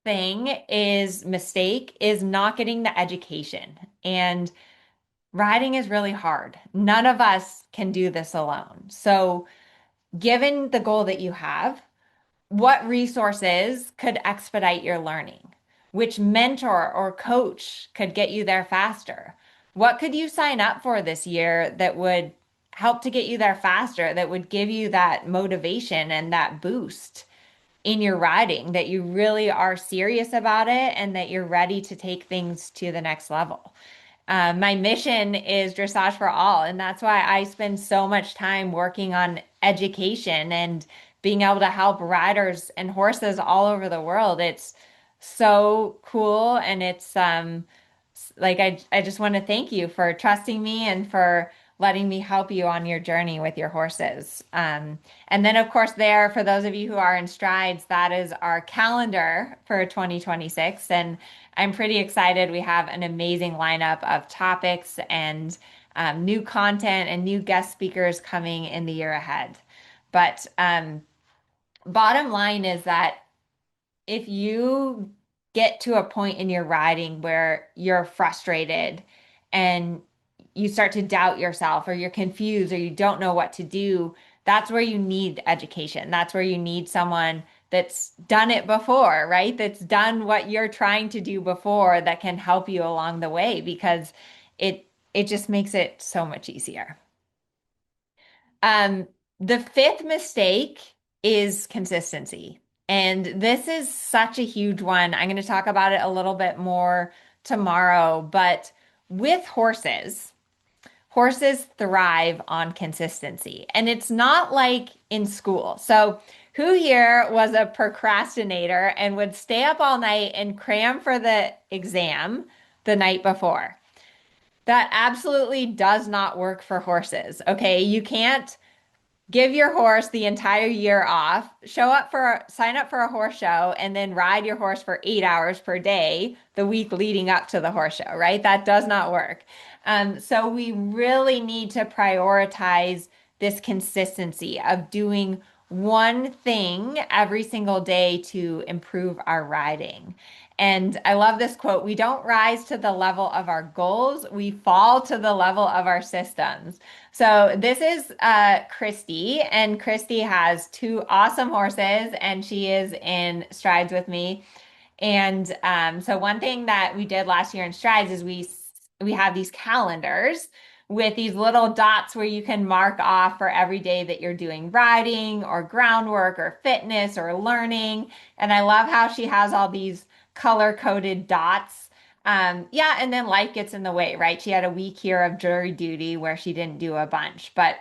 thing is mistake is not getting the education. And riding is really hard. None of us can do this alone. So, given the goal that you have, what resources could expedite your learning? Which mentor or coach could get you there faster? What could you sign up for this year that would help to get you there faster, that would give you that motivation and that boost in your riding, that you really are serious about it and that you're ready to take things to the next level? My mission is dressage for all, and that's why I spend so much time working on education and being able to help riders and horses all over the world. It's so cool, and it's like I just want to thank you for trusting me and for letting me help you on your journey with your horses. And then, of course, there, for those of you who are in strides, that is our calendar for 2026. And I'm pretty excited. We have an amazing lineup of topics and new content and new guest speakers coming in the year ahead. But bottom line is that if you get to a point in your riding where you're frustrated and you start to doubt yourself, or you're confused, or you don't know what to do, that's where you need education. That's where you need someone that's done it before, right? That's done what you're trying to do before, that can help you along the way, because it just makes it so much easier. Um, the fifth mistake is consistency. And this is such a huge one. I'm going to talk about it a little bit more tomorrow, but with horses, horses thrive on consistency. And it's not like in school. So, who here was a procrastinator and would stay up all night and cram for the exam the night before? That absolutely does not work for horses. Okay. You can't give your horse the entire year off, sign up for a horse show, and then ride your horse for 8 hours per day the week leading up to the horse show, right? That does not work. So we really need to prioritize this consistency of doing one thing every single day to improve our riding. And I love this quote: we don't rise to the level of our goals, we fall to the level of our systems. So this is Christy, and Christy has two awesome horses, and she is in strides with me. And so one thing that we did last year in strides is we have these calendars with these little dots where you can mark off for every day that you're doing riding or groundwork or fitness or learning. And I love how she has all these color coded dots. Yeah, and then life gets in the way, right? She had a week here of jury duty where she didn't do a bunch, but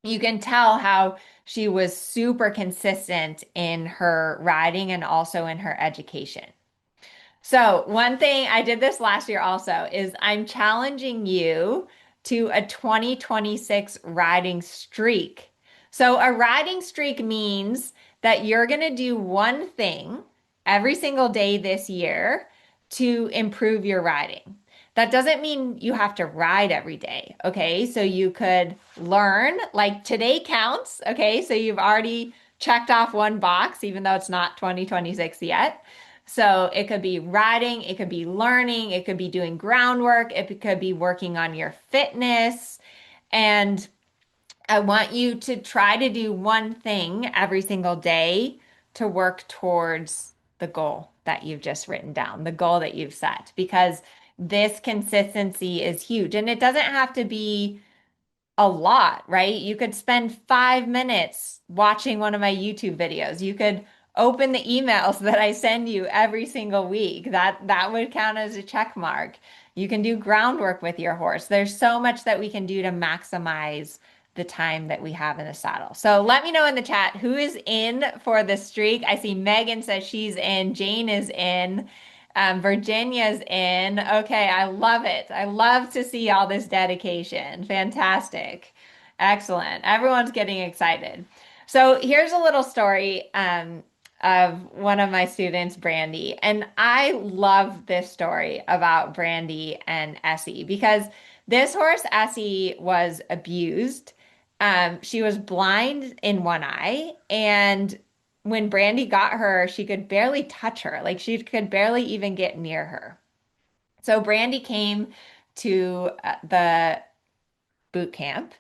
you can tell how she was super consistent in her riding and also in her education. So, one thing I did this last year also is I'm challenging you to a 2026 riding streak. So, a riding streak means that you're going to do one thing every single day this year to improve your riding. That doesn't mean you have to ride every day. Okay. So, you could learn, like today counts. Okay. So, you've already checked off one box, even though it's not 2026 yet. So it could be riding, it could be learning, it could be doing groundwork, it could be working on your fitness. And I want you to try to do one thing every single day to work towards the goal that you've just written down, the goal that you've set, because this consistency is huge. And it doesn't have to be a lot, right? You could spend 5 minutes watching one of my YouTube videos. You could open the emails that I send you every single week. That would count as a check mark. You can do groundwork with your horse. There's so much that we can do to maximize the time that we have in the saddle. So let me know in the chat who is in for the streak. I see Megan says she's in, Jane is in. Virginia's in. Okay, I love it. I love to see all this dedication. Fantastic. Excellent. Everyone's getting excited. So here's a little story of one of my students, Brandy. And I love this story about Brandy and Essie because this horse, Essie, was abused. She was blind in one eye, and when Brandy got her, she could barely touch her. Like she could barely even get near her. So Brandy came to the boot camp,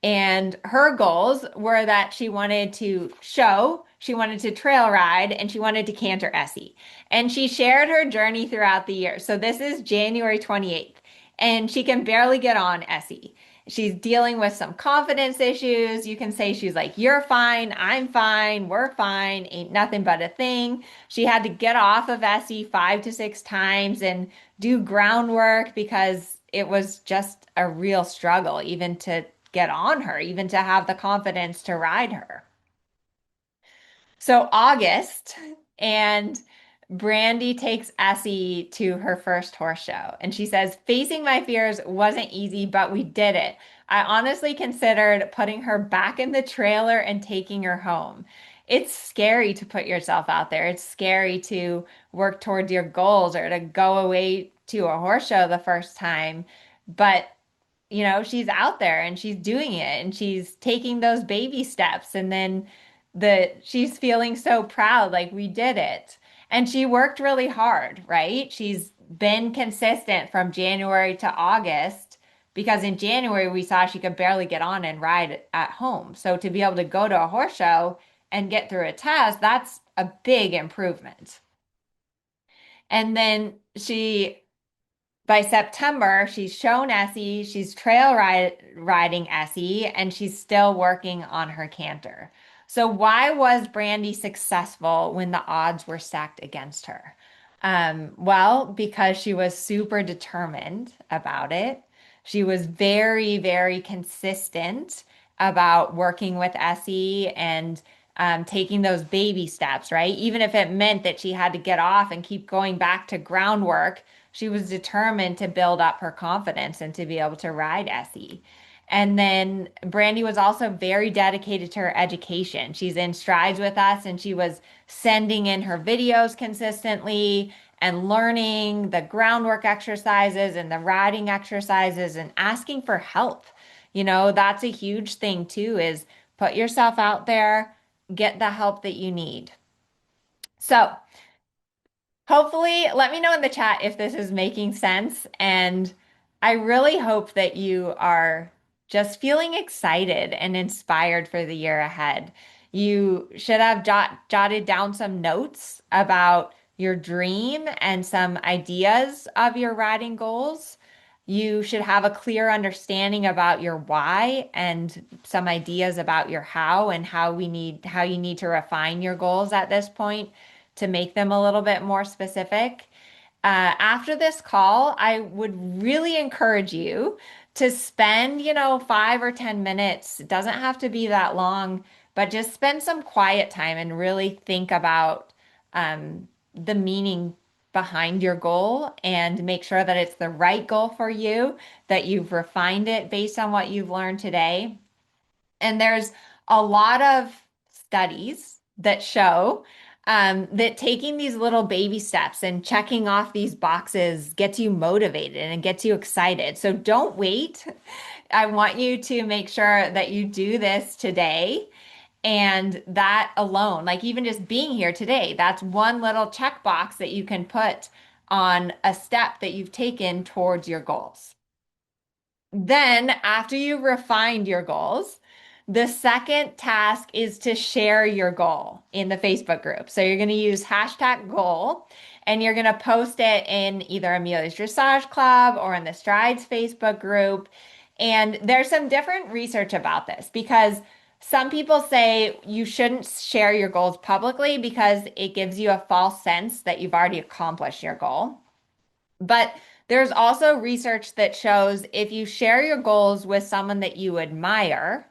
and her goals were that she wanted to show, she wanted to trail ride, and she wanted to canter Essie. And she shared her journey throughout the year. So this is January 28th, and she can barely get on Essie. She's dealing with some confidence issues. You can say she's like, you're fine, I'm fine, we're fine, ain't nothing but a thing. She had to get off of Essie 5 to 6 times and do groundwork because it was just a real struggle, even to get on her, even to have the confidence to ride her. So August, and Brandy takes Essie to her first horse show. And she says, facing my fears wasn't easy, but we did it. I honestly considered putting her back in the trailer and taking her home. It's scary to put yourself out there. It's scary to work towards your goals or to go away to a horse show the first time. But she's out there and she's doing it and she's taking those baby steps, and then she's feeling so proud, like we did it. And she worked really hard, right? She's been consistent from January to August because in January we saw she could barely get on and ride at home. So to be able to go to a horse show and get through a test, that's a big improvement. And then by September, she's shown Essie, she's riding Essie, and she's still working on her canter. So why was Brandy successful when the odds were stacked against her? Well, because she was super determined about it. She was very, very consistent about working with Essie and taking those baby steps, right? Even if it meant that she had to get off and keep going back to groundwork, she was determined to build up her confidence and to be able to ride Essie. And then Brandy was also very dedicated to her education. She's in strides with us and she was sending in her videos consistently and learning the groundwork exercises and the riding exercises and asking for help. That's a huge thing too, is put yourself out there, get the help that you need. So, hopefully, let me know in the chat if this is making sense. And I really hope that you are just feeling excited and inspired for the year ahead. You should have jotted down some notes about your dream and some ideas of your riding goals. You should have a clear understanding about your why and some ideas about your how and how you need to refine your goals at this point to make them a little bit more specific. After this call, I would really encourage you to spend, 5 or 10 minutes. It doesn't have to be that long, but just spend some quiet time and really think about the meaning behind your goal and make sure that it's the right goal for you, that you've refined it based on what you've learned today. And there's a lot of studies that show that taking these little baby steps and checking off these boxes gets you motivated and gets you excited. So don't wait. I want you to make sure that you do this today. And that alone, like even just being here today, that's one little checkbox that you can put on a step that you've taken towards your goals. Then, after you've refined your goals, the second task is to share your goal in the Facebook group. So you're going to use hashtag goal and you're going to post it in either Amelia's Dressage Club or in the Strides Facebook group. And there's some different research about this because some people say you shouldn't share your goals publicly because it gives you a false sense that you've already accomplished your goal. But there's also research that shows if you share your goals with someone that you admire,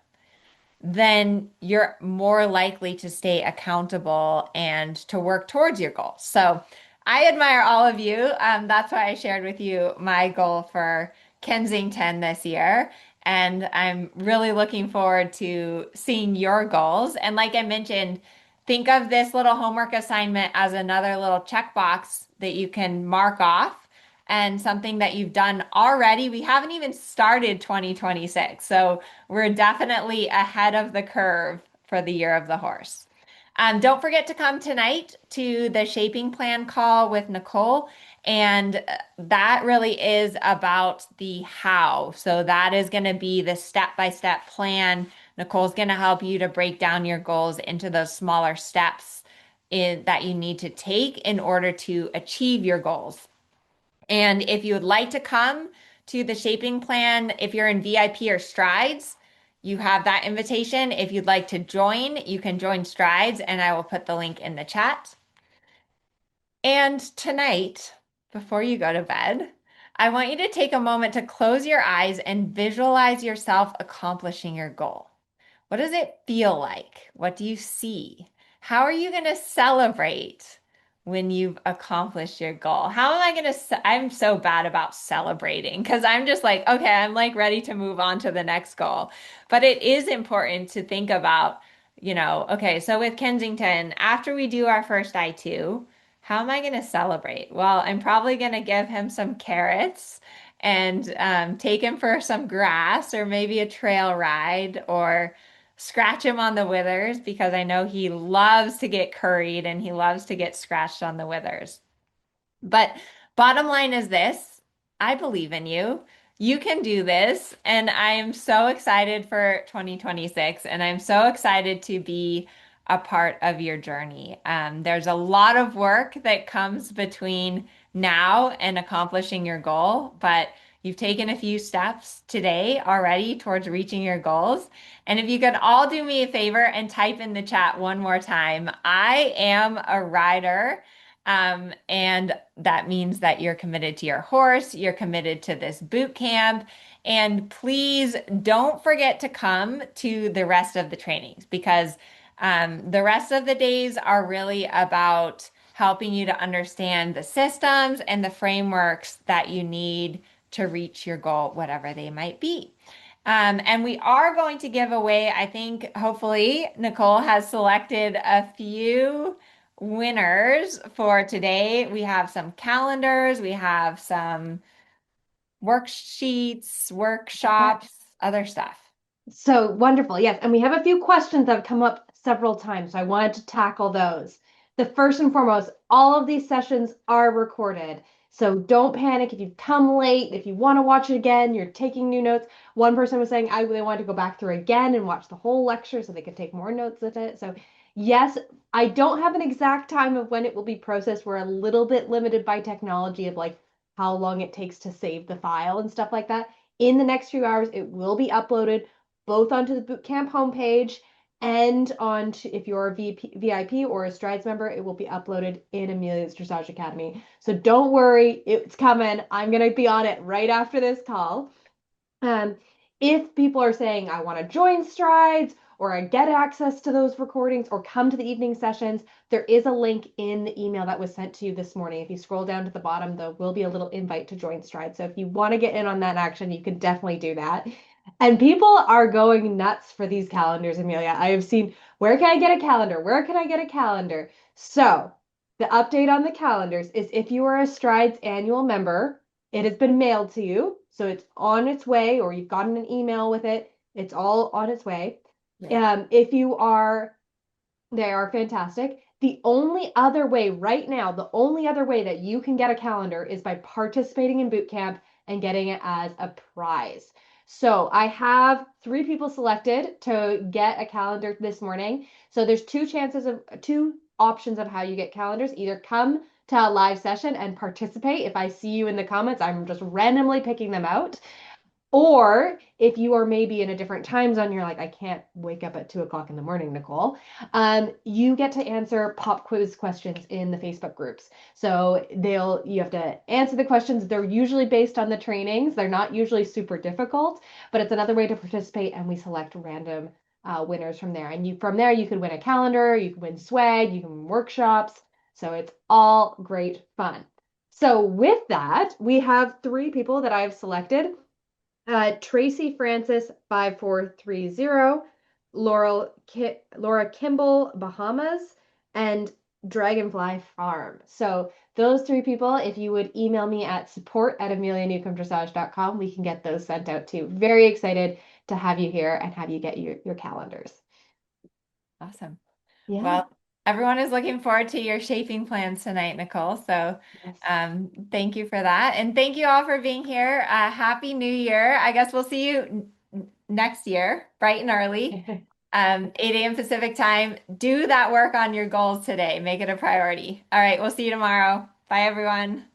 then you're more likely to stay accountable and to work towards your goals. So I admire all of you. That's why I shared with you my goal for Kensington this year. And I'm really looking forward to seeing your goals. And like I mentioned, think of this little homework assignment as another little checkbox that you can mark off and something that you've done already. We haven't even started 2026. So we're definitely ahead of the curve for the year of the horse. Don't forget to come tonight to the shaping plan call with Nicole. And that really is about the how. So that is going to be the step-by-step plan. Nicole's going to help you to break down your goals into those smaller steps that you need to take in order to achieve your goals. And if you would like to come to the shaping plan, if you're in VIP or Strides, you have that invitation. If you'd like to join, you can join Strides, and I will put the link in the chat. And tonight, before you go to bed, I want you to take a moment to close your eyes and visualize yourself accomplishing your goal. What does it feel like? What do you see? How are you going to celebrate when you've accomplished your goal? How am I going to? I'm so bad about celebrating because I'm just like, okay, I'm like ready to move on to the next goal. But it is important to think about, okay, so with Kensington, after we do our first I2, how am I going to celebrate? Well, I'm probably going to give him some carrots and take him for some grass or maybe a trail ride or scratch him on the withers because I know he loves to get curried and he loves to get scratched on the withers. But bottom line is this, I believe in you. You can do this. And I am so excited for 2026. And I'm so excited to be a part of your journey. There's a lot of work that comes between now and accomplishing your goal, but you've taken a few steps today already towards reaching your goals. And if you could all do me a favor and type in the chat one more time, I am a rider. And that means that you're committed to your horse, you're committed to this boot camp, and please don't forget to come to the rest of the trainings because the rest of the days are really about helping you to understand the systems and the frameworks that you need to reach your goal, whatever they might be. And we are going to give away, I think, hopefully, Nicole has selected a few winners for today. We have some calendars, we have some worksheets, workshops, other stuff. So wonderful. Yes. And we have a few questions that have come up several times. So I wanted to tackle those. The first and foremost, all of these sessions are recorded. So don't panic if you've come late. If you want to watch it again, you're taking new notes. One person was saying they wanted to go back through again and watch the whole lecture so they could take more notes with it. So yes, I don't have an exact time of when it will be processed. We're a little bit limited by technology of like how long it takes to save the file and stuff like that. In the next few hours, it will be uploaded both onto the Bootcamp homepage and onto, if you're a VIP or a Strides member, it will be uploaded in Amelia's Dressage Academy. So don't worry, it's coming. I'm going to be on it right after this call. Um, if people are saying, I want to join Strides or I get access to those recordings or come to the evening sessions, there is a link in the email that was sent to you this morning. If you scroll down to the bottom, there will be a little invite to join Strides. So if you want to get in on that action, you can definitely do that. And people are going nuts for these calendars, Amelia. I have seen, where can I get a calendar? Where can I get a calendar? So the update on the calendars is if you are a Strides annual member, it has been mailed to you. So it's on its way, or you've gotten an email with it. It's all on its way. If you are, they are fantastic. The only other way right now, the only other way that you can get a calendar is by participating in boot camp and getting it as a prize. So I have 3 people selected to get a calendar this morning. So there's two options of how you get calendars. Either come to a live session and participate. If I see you in the comments, I'm just randomly picking them out. Or if you are maybe in a different time zone, you're like, I can't wake up at 2 o'clock in the morning, Nicole. You get to answer pop quiz questions in the Facebook groups. So you have to answer the questions. They're usually based on the trainings. They're not usually super difficult, but it's another way to participate, and we select random winners from there. And from there, you could win a calendar, you can win swag, you can win workshops. So it's all great fun. So with that, we have 3 people that I've selected. Tracy Francis 5430, Laura Kimball Bahamas, and Dragonfly Farm. So those 3 people, if you would email me at support@amelianewcombdressage.com, we can get those sent out too. Very excited to have you here and have you get your calendars. Awesome. Yeah. Well, everyone is looking forward to your shaping plans tonight, Nicole. So, Yes. thank you for that. And thank you all for being here. Happy New Year. I guess we'll see you next year, bright and early, 8 a.m. Pacific time. Do that work on your goals today. Make it a priority. All right, we'll see you tomorrow. Bye, everyone.